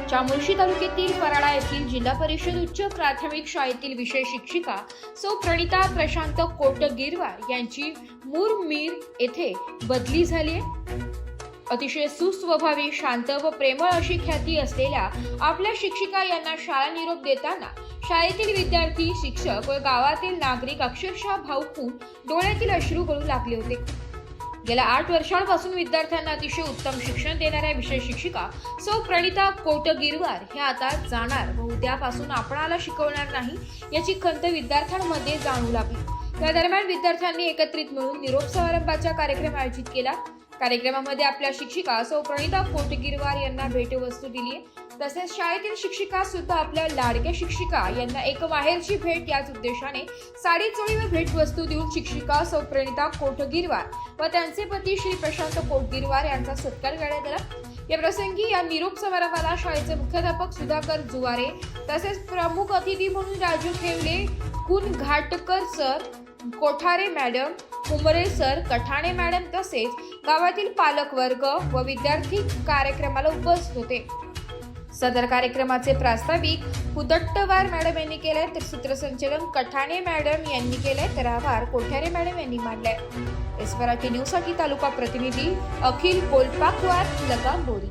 चामोर्शी तालुक्यातील पराडा येथील जिल्हा परिषद उच्च प्राथमिक शाळेतील विषय शिक्षिका सौ प्रणिता प्रशांत कोटगिरवार यांची मुरमीर येथे बदली झाली आहे। अतिशय सुस्वभावी, शांत व प्रेमळ अशी ख्याती असलेल्या आपल्या शिक्षिका यांना शाळा निरोप देताना शाळेतील विद्यार्थी, शिक्षक व गावातील नागरिक अक्षरशः भावूक होऊन डोळ्यातील अश्रू गळू लागले होते। गेल्या 8 वर्षांपासून विद्यार्थ्यांना अतिशय उत्तम शिक्षण देणाऱ्या विषय शिक्षिका सौ प्रणिता कोटगिरवार ह्या आता जाणार व उद्यापासून आपणाला शिकवणार नाही याची खंत विद्यार्थ्यांमध्ये जाणू लागली। या दरम्यान विद्यार्थ्यांनी एकत्रित मिळून निरोप समारंभाचा कार्यक्रम आयोजित केला। कार्यक्रमामध्ये आपल्या शिक्षिका सौ प्रणिता कोटगिरवार यांना भेटवस्तू दिली। तसेच शाळेतील शिक्षिका सुद्धा आपल्या लाडक्या शिक्षिका यांना एक माहेरची भेट याच उद्देशाने साडी, चोळी व भेटवस्तू देऊन शिक्षिका सौ प्रणिता कोटगिरवार व त्यांचे पती श्री प्रशांत कोटगिरवार यांचा सत्कार करण्यात आला। या प्रसंगी या निरोप समारंभाला शाळेचे मुख्याध्यापक सुधाकर जुवारे तसेच प्रमुख अतिथी म्हणून राजू खेवले, कुन Ghatkar sir, Kothare madam, Kumre sir, Kathane madam तसेच गावातील पालक वर्ग व विद्यार्थी कार्यक्रमाला उपस्थित होते। सदर कार्यक्रमाचे प्रास्ताविक कुदट्टवार मॅडम यांनी केले तर सूत्रसंचालन कठाणे मॅडम यांनी केले तर आभार कोठारे मॅडम यांनी मानले। एस मराठी न्यूज साठी तालुका प्रतिनिधी अखिल कोलपाकवार, लगाम बोरी।